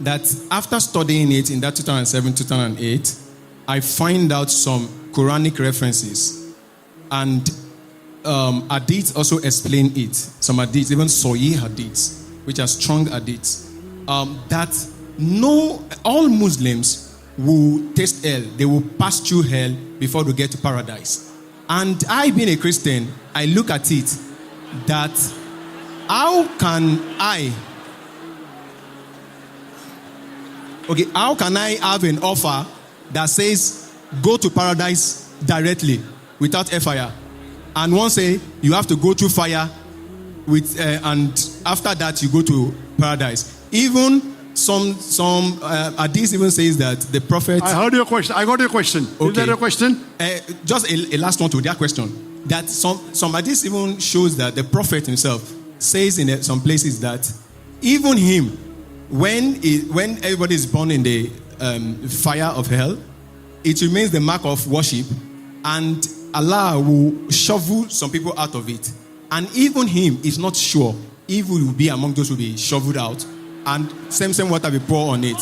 that after studying it in that 2007, 2008, I find out some Quranic references. And hadiths also explain it. Some hadiths, even Sahih hadiths, which are strong hadiths, that all Muslims will taste hell. They will pass through hell before they get to paradise. And I, being a Christian, I look at it that how can I have an offer that says go to paradise directly without fire, and one say you have to go through fire with and after that you go to paradise? Even some hadith even says that the prophet. I heard your question. I got your question. Okay. Is there a question? Just a last one to that question. That some hadith even shows that the prophet himself says in some places that even him, when everybody is born in the fire of hell, it remains the mark of worship, and Allah will shovel some people out of it. And even him is not sure if he will be among those who will be shoveled out, and same water will pour on it.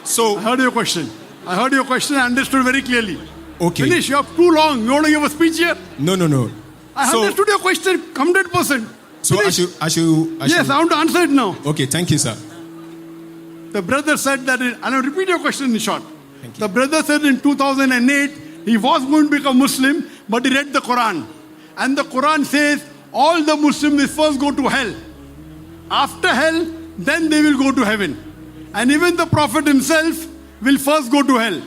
So I heard your question. I understood very clearly. Okay. Finish. You have too long. You want to give a speech here? No. I understood your question 100%. So I should. Yes, I want to answer it now. Okay, thank you, sir. The brother said that, and I'll repeat your question in short. Thank you. The brother said in 2008, he was going to become Muslim, but he read the Quran. And the Quran says, all the Muslims will first go to hell. After hell, then they will go to heaven. And even the Prophet himself will first go to hell.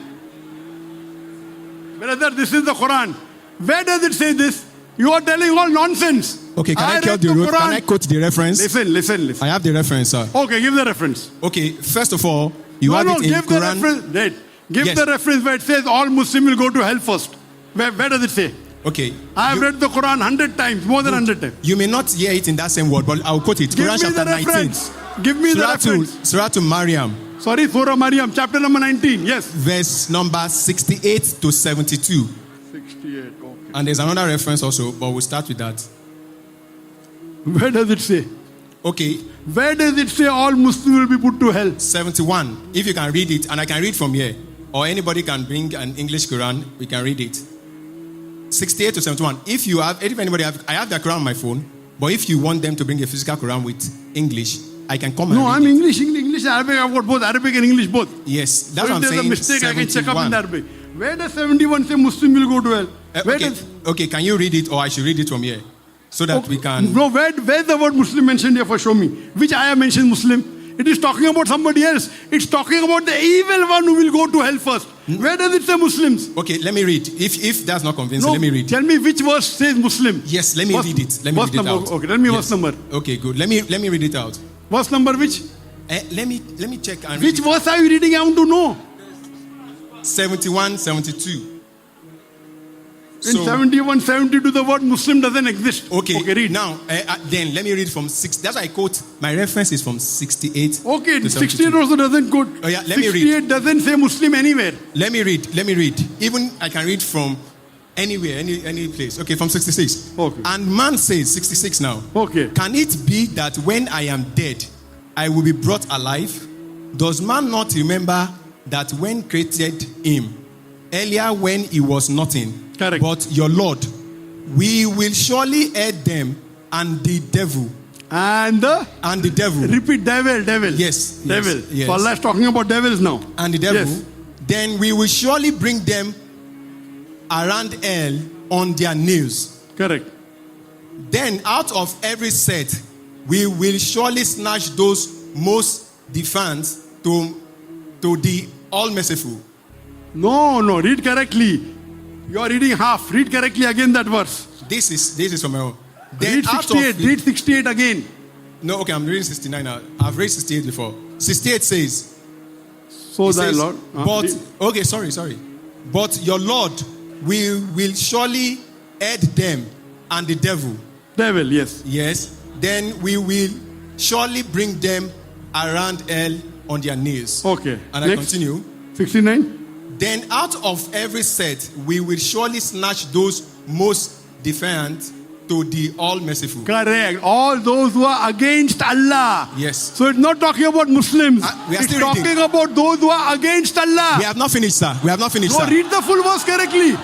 Brother, this is the Quran. Where does it say this? You are telling all nonsense. Okay, can I quote the reference? Listen. I have the reference, sir. Okay, give the reference. Okay, first of all, you have it in give Quran. The reference. Give the reference where it says all Muslims will go to hell first. Where does it say? Okay. I have read the Quran 100 times, more than 100 times. You may not hear it in that same word, but I'll quote it. Give Quran me chapter the 19. reference. Give me the reference. Surah to Maryam. Sorry, Surah Maryam, chapter number 19. Yes. Verse number 68 to 72. 68, okay. And there's another reference also, but we'll start with that. Where does it say? Okay. Where does it say all Muslims will be put to hell? 71. If you can read it, and I can read from here, or anybody can bring an English Quran, we can read it. 68 to 71. I have the Quran on my phone, but if you want them to bring a physical Quran with English, I can come and read I'm English, Arabic. I've got both Arabic and English both. Yes, that's so what I'm saying. If there's a mistake, 71. I can check up in Arabic. Where does 71 say Muslim will go to hell? Okay, can you read it, or I should read it from here? So that we can... No, where's the word Muslim mentioned here? For show me. Which ayah mentions Muslim? It is talking about somebody else. It's talking about the evil one who will go to hell first. Where does it say Muslims? Okay, let me read. If that's not convincing, let me read. Tell me which verse says Muslim. Yes, let me read it. Let me read it out. Okay, tell me verse number. Okay, good. Let me read it out. Verse number which? Let me check and read which verse are you reading? I want to know. 71, 72. In 71, 72, the word Muslim doesn't exist. Okay, read. Now, then let me read from 6. That's why I quote. My reference is from 68. Okay, 68 also doesn't quote. Oh, yeah, let me read. 68 doesn't say Muslim anywhere. Let me read. Even I can read from anywhere, any place. Okay, from 66. Okay. And man says, 66 now. Okay. Can it be that when I am dead, I will be brought alive? Does man not remember that when created him, earlier when he was nothing? Correct. But your Lord, we will surely aid them and the devil. And the devil. Repeat, devil. Yes. Devil. Yes. So Allah is talking about devils now. And the devil. Yes. Then we will surely bring them around hell on their nails. Correct. Then out of every set, we will surely snatch those most defiant to the all-merciful. No, read correctly. You are reading half. Read correctly again that verse. This is from my own. Then read 68 again. No, okay, I'm reading 69 now. I've read 68 before. 68 says, Lord. Sorry. But your Lord will surely aid them and the devil. Devil, yes. Yes. Then we will surely bring them around hell on their knees. Okay. And I continue. 69. Then out of every set, we will surely snatch those most defiant to the all-merciful. Correct. All those who are against Allah. Yes. So it's not talking about Muslims. We are It's still talking reading. about those who are against Allah. We have not finished, sir. We have not finished, No, sir. read the full verse correctly.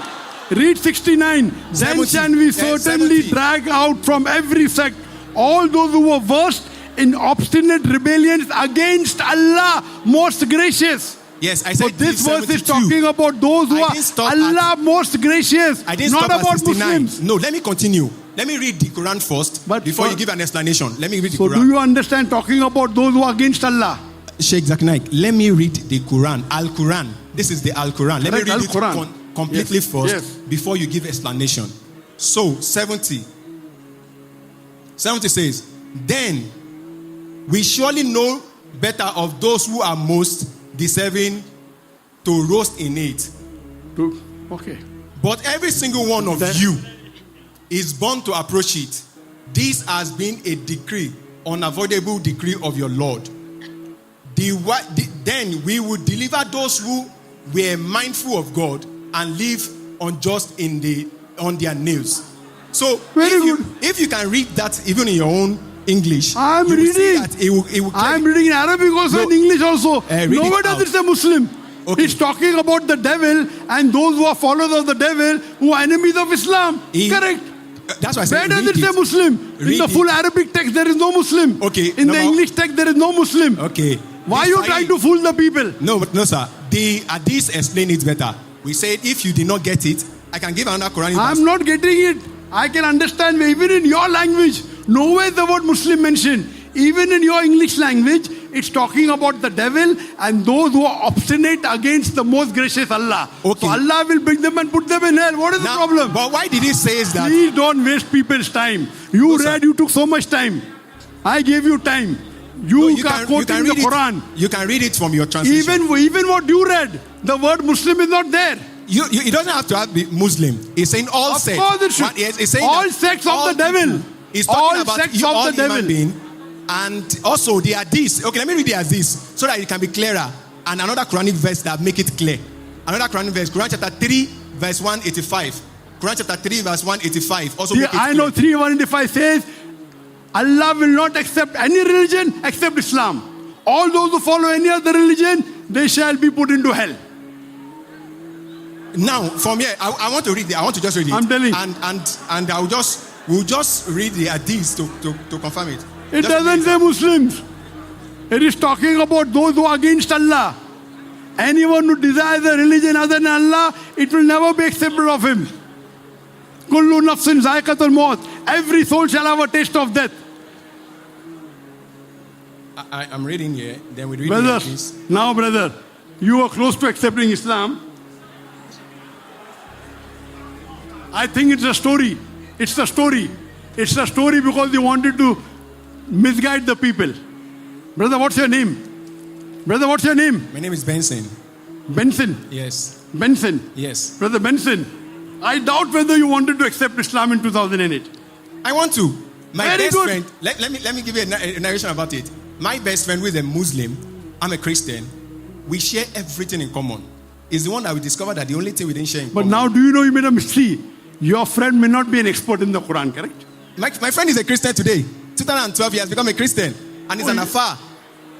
Read 69. Then 70. shall we Yes, certainly 70. drag out from every sect all those who were versed in obstinate rebellions against Allah, most gracious. Yes, I So said this verse is 72. talking about those who I are didn't stop Allah most gracious, I didn't not stop at about 69. Muslims. No, let me continue. Let me read the Quran first But before you for- give an explanation. Let me read the So Quran. do you understand talking about those who are against Allah? Sheikh Zakir Naik, let me read the Quran. Al-Quran. This is the Al-Quran. Let me Correct, read Al-Quran. it completely Yes, first yes. before you give explanation. So, 70. 70 says, then we surely know better of those who are most deserving to roast in it. Okay. But every single one of Then- you is born to approach it. This has been a decree, unavoidable decree of your Lord. Then we will deliver those who were mindful of God and live unjust on their nails. So Very if you can read that even in your own English, I'm you will see reading. that it will I'm reading in Arabic also No. and English also. Read Nowhere it does out. it say Muslim. Okay. It's talking about the devil and those who are followers of the devil who are enemies of Islam. Correct. That's why I Where said does read it say Muslim? In Read the it. full Arabic text there is no Muslim. Okay, In the number- English text there is no Muslim. Okay. Why are you trying to fool the people? No, sir. The Hadith explain it better. We said if you did not get it, I can give another Quranic verse. I'm not getting it. I can understand even in your language. Nowhere is the word Muslim mentioned. Even in your English language, it's talking about the devil and those who are obstinate against the most gracious Allah. Okay. So Allah will bring them and put them in hell. What is the Now, problem? But why did he say that? Please don't waste people's time. You No, sir. read, you took so much time. I gave you time. You, No, are quoting the read Quran. it. You can read it from your translation. Even what you read, the word Muslim is not there. It doesn't have to be Muslim. It's saying all Of sects. course it should. What- it's saying All that sects of all the devil. people. It's talking All about sects you, of all the human devil. being. And also the hadith. Okay, let me read the hadith so that it can be clearer. And another Quranic verse that make it clear. Another Quranic verse, Quran chapter 3, verse 185. Quran chapter 3, verse 185. Also make it I know clear. 3:185 says, Allah will not accept any religion except Islam. All those who follow any other religion, they shall be put into hell. Now, from here, I want to read it. I want to just read it. I'm telling. And we'll just read the hadith to confirm it. It Just doesn't read say Muslims. It is talking about those who are against Allah. Anyone who desires a religion other than Allah, it will never be accepted of him. Kullu nafsin zaiqatul maut. Every soul shall have a taste of death. I'm reading here. Then we read the Brother, hadith. now brother, you are close to accepting Islam. I think it's a story. It's a story. It's a story because you wanted to misguide the people. Brother, what's your name? Brother, what's your name? My name is Benson. Benson. Yes. Benson. Yes. Brother Benson, I doubt whether you wanted to accept Islam in 2008. I want to. My Very best good. friend. Let me give you a narration about it. My best friend, who is a Muslim, I'm a Christian. We share everything in common. Is the one that we discovered that the only thing we didn't share in But common. now, do you know you made a mistake? Your friend may not be an expert in the Quran, correct? My friend is a Christian today. 2012, he has become a Christian, and he's an afar.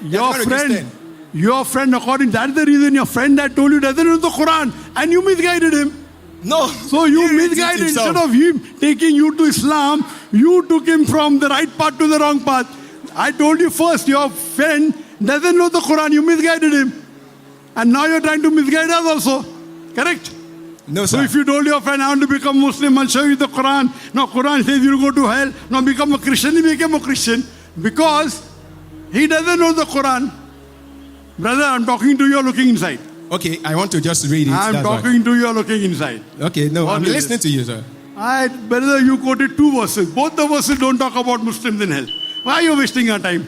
Your friend, according that's the reason your friend that told you doesn't know the Quran, and you misguided him. No. So you he reads it misguided himself. instead of him taking you to Islam, you took him from the right path to the wrong path. I told you first, your friend doesn't know the Quran, you misguided him. And now you're trying to misguide us also. Correct? No, So sir. if you told your friend, I want to become Muslim, I'll show you the Quran. Now Quran says you'll go to hell. Now become a Christian, he became a Christian. Because he doesn't know the Quran. Brother, I'm talking to you, you're looking inside. Okay, I want to just read it. I'm that's why. talking to you, you're looking inside. Okay, no, What I'm is listening it? to you, sir. Brother, you quoted two verses. Both the verses don't talk about Muslims in hell. Why are you wasting your time?